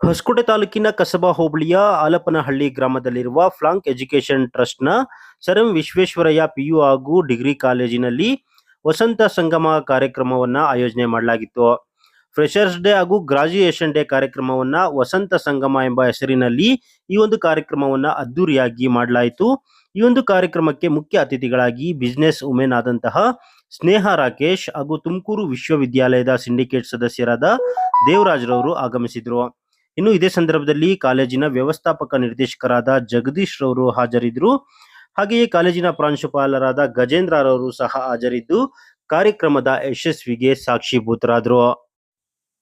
ಹೊಸಕೋಟೆ ತಾಲೂಕಿನ ಕಸಬಾ ಹೋಬಳಿಯ ಆಲಪನಹಳ್ಳಿ ಗ್ರಾಮದಲ್ಲಿರುವ ಫ್ಲಾಂಕ್ ಎಜುಕೇಷನ್ ಟ್ರಸ್ಟ್‌ನ ಸರ್ ಎಂ ವಿಶ್ವೇಶ್ವರಯ್ಯ ಪಿಯು ಹಾಗೂ ಡಿಗ್ರಿ ಕಾಲೇಜಿನಲ್ಲಿ ವಸಂತ ಸಂಗಮ ಕಾರ್ಯಕ್ರಮವನ್ನು ಆಯೋಜನೆ ಮಾಡಲಾಗಿತ್ತು. ಫ್ರೆಷರ್ಸ್ ಡೇ ಹಾಗೂ ಗ್ರಾಜ್ಯುಯೇಷನ್ ಡೇ ಕಾರ್ಯಕ್ರಮವನ್ನು ವಸಂತ ಸಂಗಮ ಎಂಬ ಹೆಸರಿನಲ್ಲಿ ಈ ಒಂದು ಕಾರ್ಯಕ್ರಮವನ್ನು ಅದ್ದೂರಿಯಾಗಿ ಮಾಡಲಾಯಿತು. ಈ ಒಂದು ಕಾರ್ಯಕ್ರಮಕ್ಕೆ ಮುಖ್ಯ ಅತಿಥಿಗಳಾಗಿ ಬಿಸಿನೆಸ್ ವುಮೆನ್ ಆದಂತಹ ಸ್ನೇಹ ರಾಕೇಶ್ ಹಾಗೂ ತುಮಕೂರು ವಿಶ್ವವಿದ್ಯಾಲಯದ ಸಿಂಡಿಕೇಟ್ ಸದಸ್ಯರಾದ ದೇವರಾಜ್ ರವರು ಆಗಮಿಸಿದರು. ಇನ್ನು ಇದೇ ಸಂದರ್ಭದಲ್ಲಿ ಕಾಲೇಜಿನ ವ್ಯವಸ್ಥಾಪಕ ನಿರ್ದೇಶಕರಾದ ಜಗದೀಶ್ ರವರು ಹಾಜರಿದ್ದರು. ಹಾಗೆಯೇ ಕಾಲೇಜಿನ ಪ್ರಾಂಶುಪಾಲರಾದ ಗಜೇಂದ್ರ ರವರು ಸಹ ಹಾಜರಿದ್ದು ಕಾರ್ಯಕ್ರಮದ ಯಶಸ್ವಿಗೆ ಸಾಕ್ಷೀಭೂತರಾದರು.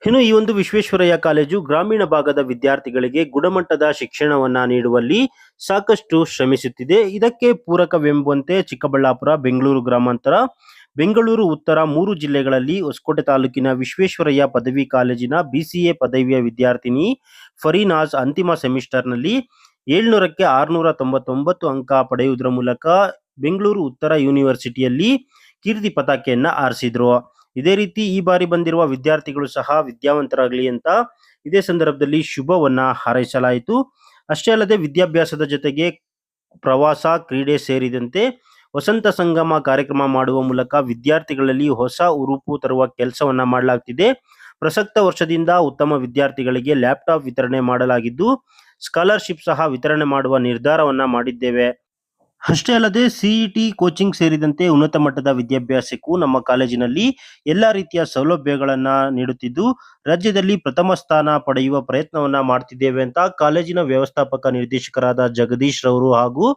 ಇನ್ನು ಈ ಒಂದು ವಿಶ್ವೇಶ್ವರಯ್ಯ ಕಾಲೇಜು ಗ್ರಾಮೀಣ ಭಾಗದ ವಿದ್ಯಾರ್ಥಿಗಳಿಗೆ ಗುಣಮಟ್ಟದ ಶಿಕ್ಷಣವನ್ನ ನೀಡುವಲ್ಲಿ ಸಾಕಷ್ಟು ಶ್ರಮಿಸುತ್ತಿದೆ. ಇದಕ್ಕೆ ಪೂರಕವೆಂಬಂತೆ ಚಿಕ್ಕಬಳ್ಳಾಪುರ, ಬೆಂಗಳೂರು ಗ್ರಾಮಾಂತರ, ಬೆಂಗಳೂರು ಉತ್ತರ 3 ಜಿಲ್ಲೆಗಳಲ್ಲಿ ಹೊಸಕೋಟೆ ತಾಲೂಕಿನ ವಿಶ್ವೇಶ್ವರಯ್ಯ ಪದವಿ ಕಾಲೇಜಿನ BCA ಪದವಿಯ ವಿದ್ಯಾರ್ಥಿನಿ ಫರೀನಾಜ್ ಅಂತಿಮ ಸೆಮಿಸ್ಟರ್ನಲ್ಲಿ 700ಕ್ಕೆ 699 ಅಂಕ ಪಡೆಯುವುದರ ಮೂಲಕ ಬೆಂಗಳೂರು ಉತ್ತರ ಯೂನಿವರ್ಸಿಟಿಯಲ್ಲಿ ಕೀರ್ತಿ ಪತಾಕೆಯನ್ನ ಆರಿಸಿದ್ರು. ಇದೇ ರೀತಿ ಈ ಬಾರಿ ಬಂದಿರುವ ವಿದ್ಯಾರ್ಥಿಗಳು ಸಹ ವಿದ್ಯಾವಂತರಾಗಲಿ ಅಂತ ಇದೇ ಸಂದರ್ಭದಲ್ಲಿ ಶುಭವನ್ನ ಹಾರೈಸಲಾಯಿತು. ಅಷ್ಟೇ ಅಲ್ಲದೆ ವಿದ್ಯಾಭ್ಯಾಸದ ಜೊತೆಗೆ ಪ್ರವಾಸ, ಕ್ರೀಡೆ ಸೇರಿದಂತೆ ವಸಂತ ಸಂಗಮ ಕಾರ್ಯಕ್ರಮ ಮಾಡುವ ಮೂಲಕ ವಿದ್ಯಾರ್ಥಿಗಳಲ್ಲಿ ಹೊಸ ಹುರುಪು ತರುವ ಕೆಲಸವನ್ನ ಮಾಡಲಾಗ್ತಿದೆ. ಪ್ರಸಕ್ತ ವರ್ಷದಿಂದ ಉತ್ತಮ ವಿದ್ಯಾರ್ಥಿಗಳಿಗೆ ಲ್ಯಾಪ್ಟಾಪ್ ವಿತರಣೆ ಮಾಡಲಾಗಿದ್ದು ಸ್ಕಾಲರ್ಶಿಪ್ ಸಹ ವಿತರಣೆ ಮಾಡುವ ನಿರ್ಧಾರವನ್ನ ಮಾಡಿದ್ದೇವೆ. ಅಷ್ಟೇ ಅಲ್ಲದೆ CET ಕೋಚಿಂಗ್ ಸೇರಿದಂತೆ ಉನ್ನತ ಮಟ್ಟದ ವಿದ್ಯಾಭ್ಯಾಸಕ್ಕೂ ನಮ್ಮ ಕಾಲೇಜಿನಲ್ಲಿ ಎಲ್ಲಾ ರೀತಿಯ ಸೌಲಭ್ಯಗಳನ್ನ ನೀಡುತ್ತಿದ್ದು ರಾಜ್ಯದಲ್ಲಿ ಪ್ರಥಮ ಸ್ಥಾನ ಪಡೆಯುವ ಪ್ರಯತ್ನವನ್ನ ಮಾಡ್ತಿದ್ದೇವೆ ಅಂತ ಕಾಲೇಜಿನ ವ್ಯವಸ್ಥಾಪಕ ನಿರ್ದೇಶಕರಾದ ಜಗದೀಶ್ ರವರು ಹಾಗೂ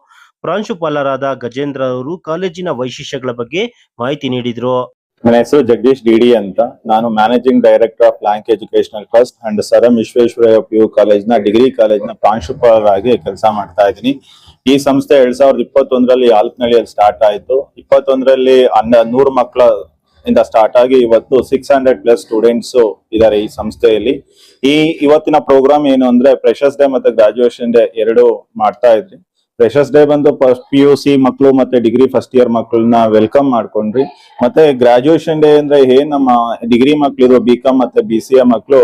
ಪ್ರಾಂಶುಪಾಲರಾದ ಗಜೇಂದ್ರ ಅವರು ಕಾಲೇಜಿನ ವೈಶಿಷ್ಟ್ಯಗಳ ಬಗ್ಗೆ ಮಾಹಿತಿ ನೀಡಿದರು. ನನ್ನ ಹೆಸರು ಜಗದೀಶ್ ಡಿಡಿ ಅಂತ. ನಾನು managing director of Flank educational trust and sir M Visvesvaraya PU ಕಾಲೇಜ್ನ ಡಿಗ್ರಿ ಕಾಲೇಜ್ನ ಪ್ರಾಂಶುಪಾಲರಾಗಿ ಕೆಲಸ ಮಾಡ್ತಾ ಇದ್ದೀನಿ. ಈ ಸಂಸ್ಥೆ 2021ರಲ್ಲಿ ಆಲ್ಪನಹಳ್ಳಿಯಲ್ಲಿ ಸ್ಟಾರ್ಟ್ ಆಯಿತು. 21ರಲ್ಲಿ 100 ಮಕ್ಕಳ ಇಂದ ಸ್ಟಾರ್ಟ್ ಆಗಿ ಇವತ್ತು 600+ ಸ್ಟೂಡೆಂಟ್ಸ್ ಇದ್ದಾರೆ ಈ ಸಂಸ್ಥೆಯಲ್ಲಿ. ಇವತ್ತಿನ ಪ್ರೋಗ್ರಾಮ್ ಏನು ಅಂದ್ರೆ ಫ್ರೆಷರ್ಸ್ ಡೇ ಮತ್ತೆ ಗ್ರಾಜುಯೇಷನ್ ಡೇ 2 ಮಾಡ್ತಾ ಇದ್ರಿ. ಫ್ರೆಷರ್ಸ್ ಡೇ ಬಂದು PUC ಮಕ್ಕಳು ಮತ್ತೆ ಡಿಗ್ರಿ ಫಸ್ಟ್ ಇಯರ್ ಮಕ್ಕಳನ್ನ ವೆಲ್ಕಮ್ ಮಾಡ್ಕೊಂಡ್ರಿ. ಮತ್ತೆ ಗ್ರಾಜುಯೇಷನ್ ಡೇ ಅಂದ್ರೆ ನಮ್ಮ ಡಿಗ್ರಿ ಮಕ್ಕಳು BCom ಮತ್ತೆ BCA ಮಕ್ಕಳು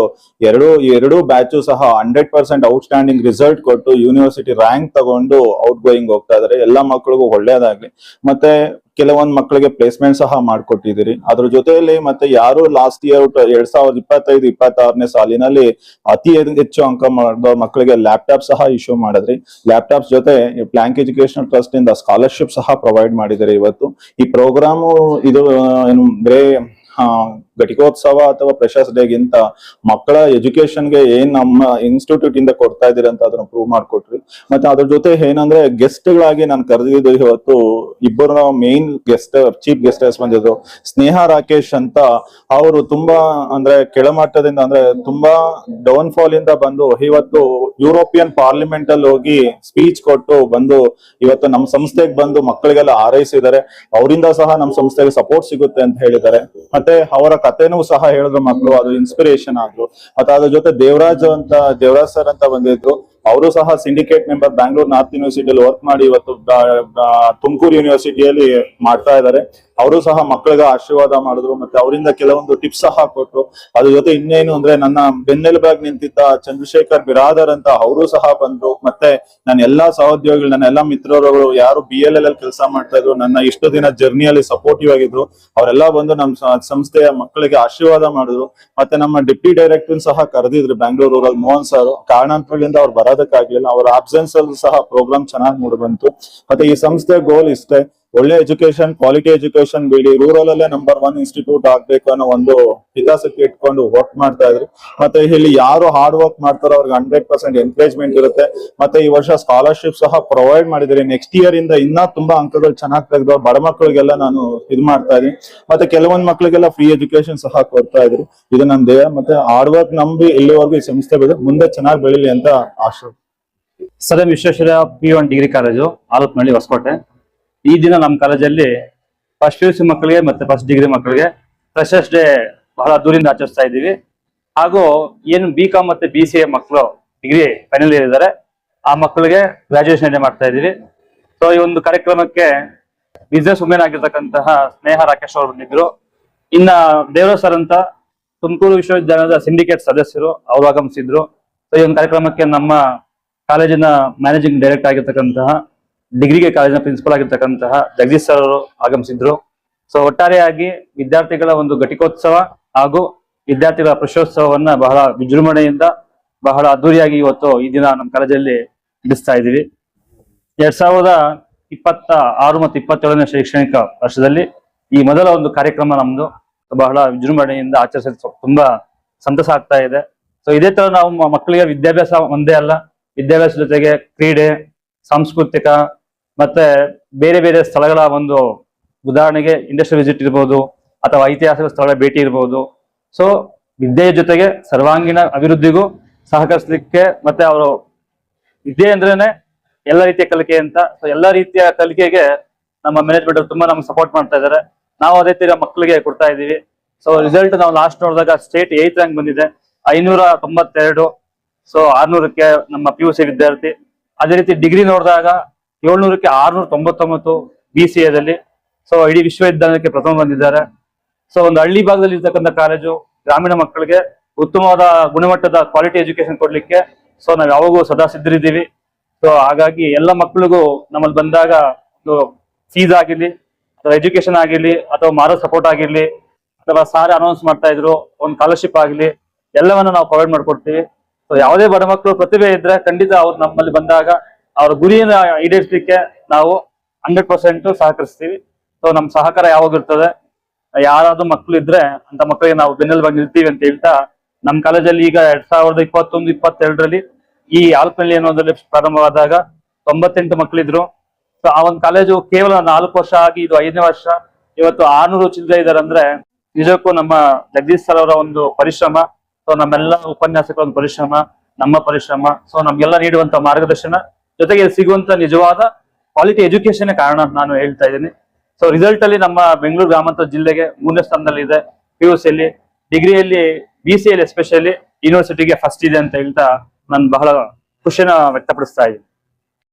ಎರಡು ಬ್ಯಾಚು ಸಹ 100% ಔಟ್ಸ್ಟ್ಯಾಂಡಿಂಗ್ ರಿಸಲ್ಟ್ ಕೊಟ್ಟು ಯೂನಿವರ್ಸಿಟಿ ರ್ಯಾಂಕ್ ತಗೊಂಡು ಔಟ್ ಗೋಯಿಂಗ್ ಹೋಗ್ತಾ ಇದಾರೆ. ಎಲ್ಲಾ ಮಕ್ಕಳಿಗೂ ಒಳ್ಳೇದಾಗ್ಲಿ. ಮತ್ತೆ ಕೆಲವೊಂದು ಮಕ್ಕಳಿಗೆ ಪ್ಲೇಸ್ಮೆಂಟ್ ಸಹ ಮಾಡ್ಕೊಟ್ಟಿದ್ದೀರಿ. ಅದ್ರ ಜೊತೆಯಲ್ಲಿ ಮತ್ತೆ ಯಾರು ಲಾಸ್ಟ್ ಇಯರ್ 2025-26ನೇ ಸಾಲಿನಲ್ಲಿ ಅತಿ ಹೆಚ್ಚು ಅಂಕ ಮಾಡಿದ ಮಕ್ಕಳಿಗೆ ಲ್ಯಾಪ್ಟಾಪ್ ಸಹ ಇಶ್ಯೂ ಮಾಡಿದ್ರಿ. ಲ್ಯಾಪ್ಟಾಪ್ಸ್ ಜೊತೆ ಫ್ಲಾಂಕ್ ಎಜುಕೇಶನಲ್ ಟ್ರಸ್ಟ್ ಇಂದ ಸ್ಕಾಲರ್ಶಿಪ್ ಸಹ ಪ್ರೊವೈಡ್ ಮಾಡಿದ್ದಾರೆ. ಇವತ್ತು ಈ ಪ್ರೋಗ್ರಾಮು ಇದು ಏನು ಬೇರೆ ಘಟಿಕೋತ್ಸವ ಅಥವಾ ಫ್ರೆಷರ್ಸ್ ಡೇಗಿಂತ ಮಕ್ಕಳ ಎಜುಕೇಶನ್ಗೆ ಏನ್ ನಮ್ಮ ಇನ್ಸ್ಟಿಟ್ಯೂಟ್ ಇಂದ ಕೊಡ್ತಾ ಇದೀರಿ ಅಂತ ಅದನ್ನ ಪ್ರೂವ್ ಮಾಡ್ಕೊಟ್ರಿ. ಮತ್ತೆ ಅದ್ರ ಜೊತೆ ಏನಂದ್ರೆ ಗೆಸ್ಟ್ ಗಳಾಗಿ ನಾನು ಕರೆದಿದ್ದು ಇವತ್ತು ಇಬ್ಬರು ಮೇನ್ ಚೀಫ್ ಗೆಸ್ಟರ್ಸ್ ಬಂದಿದ್ರು. ಸ್ನೇಹ ರಾಕೇಶ್ ಅಂತ, ಅವರು ತುಂಬಾ ಅಂದ್ರೆ ಕೆಳಮಟ್ಟದಿಂದ ಅಂದ್ರೆ ತುಂಬಾ ಡೌನ್ ಫಾಲ್ ಇಂದ ಬಂದು ಇವತ್ತು ಯುರೋಪಿಯನ್ ಪಾರ್ಲಿಮೆಂಟ್ ಅಲ್ಲಿ ಹೋಗಿ ಸ್ಪೀಚ್ ಕೊಟ್ಟು ಬಂದು ಇವತ್ತು ನಮ್ಮ ಸಂಸ್ಥೆಗೆ ಬಂದು ಮಕ್ಕಳಿಗೆಲ್ಲ ಹಾರೈಸಿದ್ದಾರೆ. ಅವರಿಂದ ಸಹ ನಮ್ಮ ಸಂಸ್ಥೆಗೆ ಸಪೋರ್ಟ್ ಸಿಗುತ್ತೆ ಅಂತ ಹೇಳಿದ್ದಾರೆ. ಮತ್ತೆ ಅವರ ಕಥೆನೂ ಸಹ ಹೇಳಿದ್ರು ಮಕ್ಕಳು, ಅದು ಇನ್ಸ್ಪಿರೇಷನ್ ಆದ್ರು. ಮತ್ತೆ ಅದ್ರ ಜೊತೆ ದೇವರಾಜ್ ಸರ್ ಅಂತ ಬಂದಿದ್ರು. ಅವರು ಸಹ ಸಿಂಡಿಕೇಟ್ ಮೆಂಬರ್ ಬ್ಯಾಂಗ್ಳೂರ್ ನಾರ್ತ್ ಯೂನಿವರ್ಸಿಟಿಯಲ್ಲಿ ವರ್ಕ್ ಮಾಡಿ ಇವತ್ತು ತುಮಕೂರು ಯೂನಿವರ್ಸಿಟಿಯಲ್ಲಿ ಮಾಡ್ತಾ ಇದ್ದಾರೆ. ಅವರು ಸಹ ಮಕ್ಕಳಿಗೆ ಆಶೀರ್ವಾದ ಮಾಡಿದ್ರು. ಮತ್ತೆ ಅವರಿಂದ ಕೆಲವೊಂದು ಟಿಪ್ಸ್ ಸಹ ಕೊಟ್ರು. ಅದ್ರ ಜೊತೆ ಇನ್ನೇನು ಅಂದ್ರೆ ನನ್ನ ಬೆನ್ನೆಲುಬಾಗಿ ನಿಂತಿದ್ದ ಚಂದ್ರಶೇಖರ್ ಬಿರಾದರ್ ಅಂತ ಅವರು ಸಹ ಬಂದ್ರು. ಮತ್ತೆ ನನ್ನ ಎಲ್ಲಾ ಸಹೋದ್ಯೋಗಿಗಳು, ನನ್ನ ಎಲ್ಲಾ ಮಿತ್ರರು ಯಾರು BLL ಕೆಲಸ ಮಾಡ್ತಾ ಇದ್ರು, ನನ್ನ ಇಷ್ಟು ದಿನ ಜರ್ನಿಯಲ್ಲಿ ಸಪೋರ್ಟಿವ್ ಆಗಿದ್ರು, ಅವರೆಲ್ಲ ಬಂದು ನಮ್ಮ ಸಂಸ್ಥೆಯ ಮಕ್ಕಳಿಗೆ ಆಶೀರ್ವಾದ ಮಾಡಿದ್ರು. ಮತ್ತೆ ನಮ್ಮ ಡೆಪ್ಟಿ ಡೈರೆಕ್ಟರ್ ಸಹ ಕರೆದಿದ್ರು ಬೆಂಗಳೂರಲ್ಲಿ, ಮೋಹನ್ ಸರ್. ಕಾರಣಾಂತರಗಳಿಂದ ಅವ್ರು ಬರೋದಕ್ಕಾಗ್ಲಿಲ್ಲ. ಅವರ ಆಬ್ಸೆನ್ಸ್ ಅಲ್ಲಿ ಸಹ ಪ್ರೋಗ್ರಾಮ್ ಚೆನ್ನಾಗಿ ಮೂಡಿ ಬಂತು. ಮತ್ತೆ ಈ ಸಂಸ್ಥೆ ಗೋಲ್ ಇಷ್ಟೇ, ಒಳ್ಳೆ ಎಜುಕೇಶನ್, ಕ್ವಾಲಿಟಿ ಎಜುಕೇಶನ್ ಬಿಡಿ, ರೂರಲ್ ಅಲ್ಲೇ ನಂಬರ್ 1 ಇನ್ಸ್ಟಿಟ್ಯೂಟ್ ಆಗ್ಬೇಕು ಅನ್ನೋ ಒಂದು ಹಿತಾಸಕ್ತಿ ಇಟ್ಕೊಂಡು ವರ್ಕ್ ಮಾಡ್ತಾ ಇದ್ರು. ಮತ್ತೆ ಇಲ್ಲಿ ಯಾರು ಹಾರ್ಡ್ ವರ್ಕ್ ಮಾಡ್ತಾರೋ ಅವ್ರಿಗೆ 100% ಎನ್ಕರೇಜ್ಮೆಂಟ್ ಇರುತ್ತೆ. ಮತ್ತೆ ಈ ವರ್ಷ ಸ್ಕಾಲರ್ಶಿಪ್ ಸಹ ಪ್ರೊವೈಡ್ ಮಾಡಿದ್ರೆ ನೆಕ್ಸ್ಟ್ ಇಯರ್ ಇಂದ ಇನ್ನ ತುಂಬಾ ಅಂಕಗಳು ಚೆನ್ನಾಗಿ ತೆಗೆದು ಬಡ ಮಕ್ಕಳಿಗೆಲ್ಲ ನಾನು ಇದು ಮಾಡ್ತಾ ಇದೀನಿ. ಮತ್ತೆ ಕೆಲವೊಂದ್ ಮಕ್ಕಳಿಗೆಲ್ಲ ಫ್ರೀ ಎಜುಕೇಶನ್ ಸಹ ಕೊಡ್ತಾ ಇದ್ರು. ಇದು ನನ್ನ ಧ್ಯೇಯ. ಮತ್ತೆ ಹಾರ್ಡ್ ವರ್ಕ್ ನಂಬಿ ಇಲ್ಲಿವರೆಗೂ ಈ ಸಂಸ್ಥೆ ಮುಂದೆ ಚೆನ್ನಾಗಿ ಬೆಳಿಲಿ ಅಂತ ಆಶೆ. Sir M Visvesvaraya PU and degree college, Alapanahalli, Hosakote. ಈ ದಿನ ನಮ್ಮ ಕಾಲೇಜಲ್ಲಿ ಫಸ್ಟ್ PUC ಮಕ್ಕಳಿಗೆ ಮತ್ತೆ ಫಸ್ಟ್ ಡಿಗ್ರಿ ಮಕ್ಕಳಿಗೆ ಫ್ರೆಷರ್ಸ್ ಡೇ ಬಹಳ ದೂರಿಂದ ಆಚರಿಸ್ತಾ ಇದ್ದೀವಿ. ಹಾಗೂ ಏನು BCom ಮತ್ತೆ BCA ಮಕ್ಕಳು ಡಿಗ್ರಿ ಫೈನಲ್ ಇಯರ್ ಇದ್ದಾರೆ, ಆ ಮಕ್ಕಳಿಗೆ ಗ್ರಾಜುಯೇಷನ್ ಡೇ ಮಾಡ್ತಾ ಇದ್ದೀವಿ. ಸೊ ಈ ಒಂದು ಕಾರ್ಯಕ್ರಮಕ್ಕೆ ಬಿಸಿನೆಸ್ ವುಮೆನ್ ಆಗಿರ್ತಕ್ಕಂತಹ ಸ್ನೇಹ ರಾಕೇಶ್ ಅವರು ಬಂದಿದ್ರು. ಇನ್ನ ದೇವರಾಜ್ ಸರ್ ಅಂತ ತುಮಕೂರು ವಿಶ್ವವಿದ್ಯಾಲಯದ ಸಿಂಡಿಕೇಟ್ ಸದಸ್ಯರು, ಅವರು ಆಗಮಿಸಿದ್ರು. ಸೊ ಈ ಒಂದು ಕಾರ್ಯಕ್ರಮಕ್ಕೆ ನಮ್ಮ ಕಾಲೇಜಿನ ಮ್ಯಾನೇಜಿಂಗ್ ಡೈರೆಕ್ಟರ್ ಆಗಿರ್ತಕ್ಕಂತಹ ಡಿಗ್ರಿಗೆ ಕಾಲೇಜಿನ ಪ್ರಿನ್ಸಿಪಲ್ ಆಗಿರ್ತಕ್ಕಂತಹ ಜಗದೀಶ್ ಸರ್ ಅವರು ಆಗಮಿಸಿದ್ರು. ಸೊ ಒಟ್ಟಾರೆಯಾಗಿ ವಿದ್ಯಾರ್ಥಿಗಳ ಒಂದು ಘಟಿಕೋತ್ಸವ ಹಾಗೂ ವಿದ್ಯಾರ್ಥಿಗಳ ಪ್ರಶೋತ್ಸವವನ್ನ ಬಹಳ ವಿಜೃಂಭಣೆಯಿಂದ ಬಹಳ ಅದ್ದೂರಿಯಾಗಿ ಇವತ್ತು ಈ ದಿನ ನಮ್ಮ ಕಾಲೇಜಲ್ಲಿ ನಡೆಸ್ತಾ ಇದ್ದೀವಿ. 2026 ಮತ್ತು 27ನೇ ಶೈಕ್ಷಣಿಕ ವರ್ಷದಲ್ಲಿ ಈ ಮೊದಲ ಒಂದು ಕಾರ್ಯಕ್ರಮ ನಮ್ದು ಬಹಳ ವಿಜೃಂಭಣೆಯಿಂದ ಆಚರಿಸಲು ತುಂಬಾ ಸಂತಸ ಆಗ್ತಾ ಇದೆ. ಸೊ ಇದೇ ತರ ನಾವು ಮಕ್ಕಳಿಗೆ ವಿದ್ಯಾಭ್ಯಾಸ ಒಂದೇ ಅಲ್ಲ, ವಿದ್ಯಾಭ್ಯಾಸ ಜೊತೆಗೆ ಕ್ರೀಡೆ, ಸಾಂಸ್ಕೃತಿಕ ಮತ್ತೆ ಬೇರೆ ಬೇರೆ ಸ್ಥಳಗಳ ಒಂದು ಉದಾಹರಣೆಗೆ ಇಂಡಸ್ಟ್ರಿಯಲ್ ವಿಸಿಟ್ ಇರ್ಬೋದು ಅಥವಾ ಐತಿಹಾಸಿಕ ಸ್ಥಳಗಳ ಭೇಟಿ ಇರ್ಬೋದು. ಸೊ ವಿದ್ಯೆಯ ಜೊತೆಗೆ ಸರ್ವಾಂಗೀಣ ಅಭಿವೃದ್ಧಿಗೂ ಸಹಕರಿಸಲಿಕ್ಕೆ ಮತ್ತೆ ಅವರು ವಿದ್ಯೆ ಅಂದ್ರೇನೆ ಎಲ್ಲ ರೀತಿಯ ಕಲಿಕೆ ಅಂತ. ಸೊ ಎಲ್ಲಾ ರೀತಿಯ ಕಲಿಕೆಗೆ ನಮ್ಮ ಮ್ಯಾನೇಜ್ಮೆಂಟ್ ತುಂಬಾ ನಮ್ಗೆ ಸಪೋರ್ಟ್ ಮಾಡ್ತಾ ಇದ್ದಾರೆ. ನಾವು ಅದೇ ತೀರ ಮಕ್ಕಳಿಗೆ ಕೊಡ್ತಾ ಇದ್ದೀವಿ. ಸೊ ರಿಸಲ್ಟ್ ನಾವು ಲಾಸ್ಟ್ ನೋಡಿದಾಗ ಸ್ಟೇಟ್ 8th ರ್ಯಾಂಕ್ ಬಂದಿದೆ, 592. ಸೊ 600ಕ್ಕೆ ನಮ್ಮ PUC ವಿದ್ಯಾರ್ಥಿ. ಅದೇ ರೀತಿ ಡಿಗ್ರಿ ನೋಡಿದಾಗ 700ಕ್ಕೆ 699 BCAದಲ್ಲಿ. ಸೊ ಇಡೀ ವಿಶ್ವವಿದ್ಯಾಲಯಕ್ಕೆ ಪ್ರಥಮ ಬಂದಿದ್ದಾರೆ. ಸೊ ಒಂದು ಹಳ್ಳಿ ಭಾಗದಲ್ಲಿ ಇರ್ತಕ್ಕಂಥ ಕಾಲೇಜು ಗ್ರಾಮೀಣ ಮಕ್ಕಳಿಗೆ ಉತ್ತಮವಾದ ಗುಣಮಟ್ಟದ ಕ್ವಾಲಿಟಿ ಎಜುಕೇಶನ್ ಕೊಡ್ಲಿಕ್ಕೆ ಸೊ ನಾವು ಯಾವಾಗೂ ಸದಾ ಸಿದ್ಧರಿದ್ದೀವಿ. ಸೊ ಹಾಗಾಗಿ ಎಲ್ಲ ಮಕ್ಕಳಿಗೂ ನಮ್ಮಲ್ಲಿ ಬಂದಾಗ ಫೀಸ್ ಆಗಿರ್ಲಿ ಅಥವಾ ಎಜುಕೇಶನ್ ಆಗಿರ್ಲಿ ಅಥವಾ ಮಾರಲ್ ಸಪೋರ್ಟ್ ಆಗಿರ್ಲಿ ಅಥವಾ ಸಾರಿ ಅನೌನ್ಸ್ ಮಾಡ್ತಾ ಇದ್ರು ಒಂದು ಸ್ಕಾಲರ್ಶಿಪ್ ಆಗಲಿ ಎಲ್ಲವನ್ನ ನಾವು ಪ್ರೊವೈಡ್ ಮಾಡ್ಕೊಡ್ತೀವಿ. ಸೊ ಯಾವುದೇ ಬಡ ಮಕ್ಕಳು ಪ್ರತಿಭೆ ಇದ್ರೆ ಖಂಡಿತ ಅವ್ರು ನಮ್ಮಲ್ಲಿ ಬಂದಾಗ ಅವ್ರ ಗುರಿಯನ್ನ ಈಡೇರಿಸಲಿಕ್ಕೆ ನಾವು 100% ಸಹಕರಿಸ್ತೀವಿ. ಸೊ ನಮ್ಮ ಸಹಕಾರ ಯಾವಾಗ ಇರ್ತದೆ, ಯಾರಾದ್ರೂ ಮಕ್ಕಳು ಇದ್ರೆ ಅಂತ ಮಕ್ಕಳಿಗೆ ನಾವು ಬೆನ್ನೆಲುಬಾಗಿ ನಿಲ್ತೀವಿ ಅಂತ ಹೇಳ್ತಾ ನಮ್ಮ ಕಾಲೇಜಲ್ಲಿ ಈಗ 2021-22ರಲ್ಲಿ ಈ ಆಲ್ಪನಹಳ್ಳಿ ಅನ್ನೋದ್ರಲ್ಲಿ ಪ್ರಾರಂಭವಾದಾಗ 98 ಮಕ್ಕಳಿದ್ರು. ಸೊ ಆ ಒಂದು ಕಾಲೇಜು ಕೇವಲ 4 ವರ್ಷ ಆಗಿ ಇದು 5ನೇ ವರ್ಷ, ಇವತ್ತು 600 ಚಿಲ್ಲರೆ ಇದಾರೆ ಅಂದ್ರೆ ನಿಜಕ್ಕೂ ನಮ್ಮ ಜಗದೀಶ್ ಸರ್ ಅವರ ಒಂದು ಪರಿಶ್ರಮ, ಸೊ ನಮ್ಮೆಲ್ಲ ಉಪನ್ಯಾಸಕರ ಒಂದು ಪರಿಶ್ರಮ, ನಮ್ಮ ಪರಿಶ್ರಮ, ಸೊ ನಮ್ಗೆಲ್ಲ ನೀಡುವಂತ ಮಾರ್ಗದರ್ಶನ ಜೊತೆಗೆ ಸಿಗುವಂತ ನಿಜವಾದ ಕ್ವಾಲಿಟಿ ಎಜುಕೇಶನ್ ಕಾರಣ ಅಂತ ನಾನು ಹೇಳ್ತಾ ಇದ್ದೀನಿ. ಸೊ ರಿಸಲ್ಟ್ ಅಲ್ಲಿ ನಮ್ಮ ಬೆಂಗಳೂರು ಗ್ರಾಮಾಂತರ ಜಿಲ್ಲೆಗೆ 3ನೇ ಸ್ಥಾನದಲ್ಲಿ ಇದೆ. PUC ಅಲ್ಲಿ, ಡಿಗ್ರಿಯಲ್ಲಿ BCA ಎಸ್ಪೆಷಲಿ ಯೂನಿವರ್ಸಿಟಿಗೆ ಫಸ್ಟ್ ಇದೆ ಅಂತ ಹೇಳ್ತಾ ನಾನು ಬಹಳ ಖುಷಿನ ವ್ಯಕ್ತಪಡಿಸ್ತಾ ಇದ್ದೀನಿ.